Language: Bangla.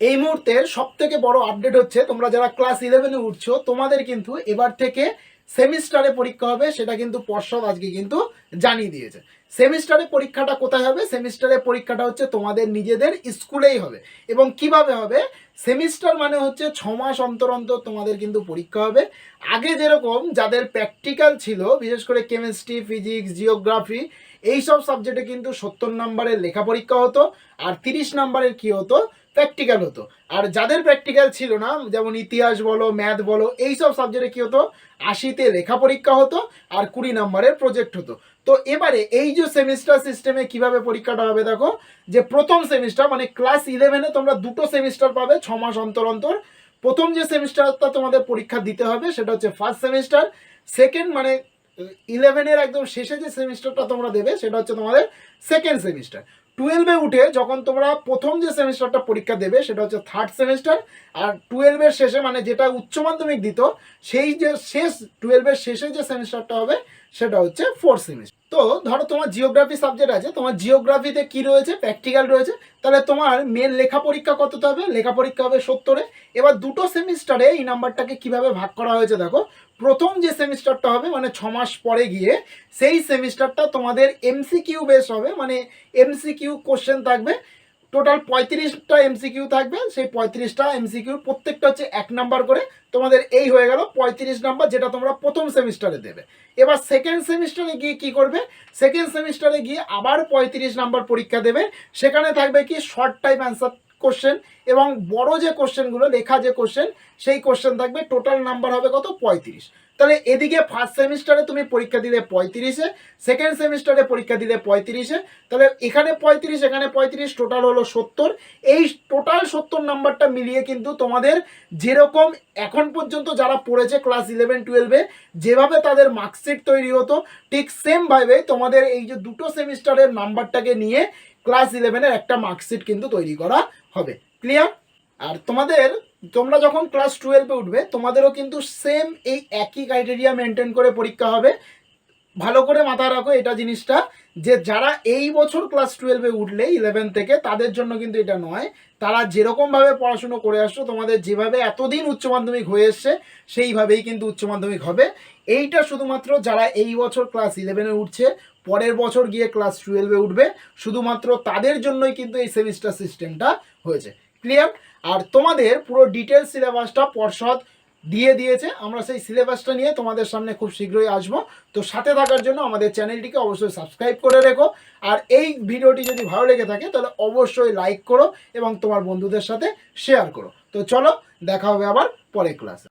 এই মুহূর্তের সবথেকে বড় আপডেট হচ্ছে, তোমরা যারা ক্লাস 11-এ উঠছো তোমাদের কিন্তু এবার থেকে সেমিস্টারে পরীক্ষা হবে, সেটা কিন্তু পর্ষদ আজকে কিন্তু জানিয়ে দিয়েছে। সেমিস্টারে পরীক্ষাটা কোথায় হবে? সেমিস্টারে পরীক্ষাটা হচ্ছে তোমাদের নিজেদের স্কুলেই হবে। এবং কিভাবে হবে? সেমিস্টার মানে হচ্ছে 6 মাস অন্তর অন্তর তোমাদের কিন্তু পরীক্ষা হবে। আগে যেরকম যাদের প্র্যাকটিক্যাল ছিল, বিশেষ করে কেমিস্ট্রি, ফিজিক্স, জিওগ্রাফি, এইসব সাবজেক্টে কিন্তু 70 নম্বরের লেখা পরীক্ষা হতো, আর 30 নম্বরের কি হতো? প্র্যাকটিক্যাল হতো। আর যাদের প্র্যাকটিক্যাল ছিল না, যেমন ইতিহাস বলো, ম্যাথ বলো, এইসব সাবজেক্টে কী হতো? 80-তে লেখা পরীক্ষা হতো আর 20 নম্বরের প্রজেক্ট হতো। তো এবারে এই যে সেমিস্টার সিস্টেমে কিভাবে পরীক্ষাটা হবে, দেখো যে প্রথম সেমিস্টার মানে ক্লাস 11-এ তোমরা দুটো সেমিস্টার পাবে 6 মাস অন্তর অন্তর। প্রথম যে সেমিস্টারটা তোমাদের পরীক্ষা দিতে হবে সেটা হচ্ছে ফার্স্ট সেমিস্টার। সেকেন্ড মানে 11-এর একদম শেষে যে সেমিস্টারটা তোমরা দেবে সেটা হচ্ছে তোমাদের সেকেন্ড সেমিস্টার। 12-এ উঠে যখন তোমরা প্রথম যে সেমিস্টারটা পরীক্ষা দেবে সেটা হচ্ছে থার্ড সেমিস্টার। আর 12-এর শেষে মানে যেটা উচ্চ মাধ্যমিক দিত, সেই যে শেষ 12-এর শেষে যে সেমিস্টারটা হবে সেটা হচ্ছে ফোর্থ সেমিস্টার। তো ধরো তোমার জিওগ্রাফি সাবজেক্ট আছে, তোমার জিওগ্রাফিতে কি রয়েছে? প্র্যাকটিক্যাল রয়েছে। তাহলে তোমার মেন লেখা পরীক্ষা কততে হবে? লেখা পরীক্ষা হবে 70-এ। এবার দুটো সেমিস্টারে এই নাম্বারটাকে কিভাবে ভাগ করা হয়েছে দেখো। প্রথম যে সেমিস্টারটা হবে মানে 6 মাস পরে গিয়ে, সেই সেমিস্টারটা তোমাদের এমসিকিউ বেস হবে, মানে এমসিকিউ কোশ্চেন থাকবে। টোটাল 35টা এমসিকিউ থাকবে। সেই 35টা এমসিকিউ প্রত্যেকটা হচ্ছে 1 নাম্বার করে। তোমাদের এই হয়ে গেল 35 নাম্বার, যেটা তোমরা প্রথম সেমিস্টারে দেবে। এবার সেকেন্ড সেমিস্টারে গিয়ে কি করবে? সেকেন্ড সেমিস্টারে গিয়ে আবার 35 নাম্বার পরীক্ষা দেবে। সেখানে থাকবে কি শর্ট টাইম অ্যান্সার কোশ্চেন, এবং বড় যে কোশ্চেনগুলো, লেখা যে কোশ্চেন, সেই কোশ্চেন থাকবে। টোটাল নাম্বার হবে কত? 35। তাহলে এদিকে ফার্স্ট সেমিস্টারে তুমি পরীক্ষা দিলে 35-এ, সেকেন্ড সেমিস্টারে পরীক্ষা দিলে 35-এ। তাহলে এখানে 35, এখানে 35, টোটাল হলো 70। এই টোটাল 70 নাম্বারটা মিলিয়ে কিন্তু তোমাদের যেরকম এখন পর্যন্ত যারা পড়েছে ক্লাস 11-12-এ যেভাবে তাদের মার্কশিট তৈরি হতো, ঠিক সেমভাবে তোমাদের এই যে দুটো সেমিস্টারের নাম্বারটাকে নিয়ে ক্লাস 11-এর একটা মার্কশিট কিন্তু তৈরি করা হবে। ক্লিয়ার? আর তোমরা যখন ক্লাস 12-এ উঠবে তোমাদেরও কিন্তু সেম এই একই ক্রাইটেরিয়া মেনটেন করে পরীক্ষা হবে। ভালো করে মাথায় রাখো এটা জিনিসটা, যে যারা এই বছর ক্লাস 12-এ উঠলে 11 থেকে, তাদের জন্য কিন্তু এটা নয়। তারা যেরকমভাবে পড়াশুনো করে আসছো, তোমাদের যেভাবে এতদিন উচ্চ মাধ্যমিক হয়ে এসছে সেইভাবেই কিন্তু উচ্চ মাধ্যমিক হবে। এইটা শুধুমাত্র যারা এই বছর ক্লাস 11-এ উঠছে, পরের বছর গিয়ে ক্লাস 12-এ উঠবে, শুধুমাত্র তাদের জন্যই কিন্তু এই সেমিস্টার সিস্টেমটা হয়েছে। ক্লিয়ার? আর তোমাদের পুরো ডিটেলস সিলেবাসটা পর্ষদ দিয়ে দিয়েছে। আমরা সেই সিলেবাসটা নিয়ে তোমাদের সামনে খুব শীঘ্রই আসবো। তো সাথে থাকার জন্য আমাদের চ্যানেলটিকে অবশ্যই সাবস্ক্রাইব করে রেখো। আর এই ভিডিওটি যদি ভালো লেগে থাকে তাহলে অবশ্যই লাইক করো এবং তোমার বন্ধুদের সাথে শেয়ার করো। তো চলো, দেখা হবে আবার পরের ক্লাসে।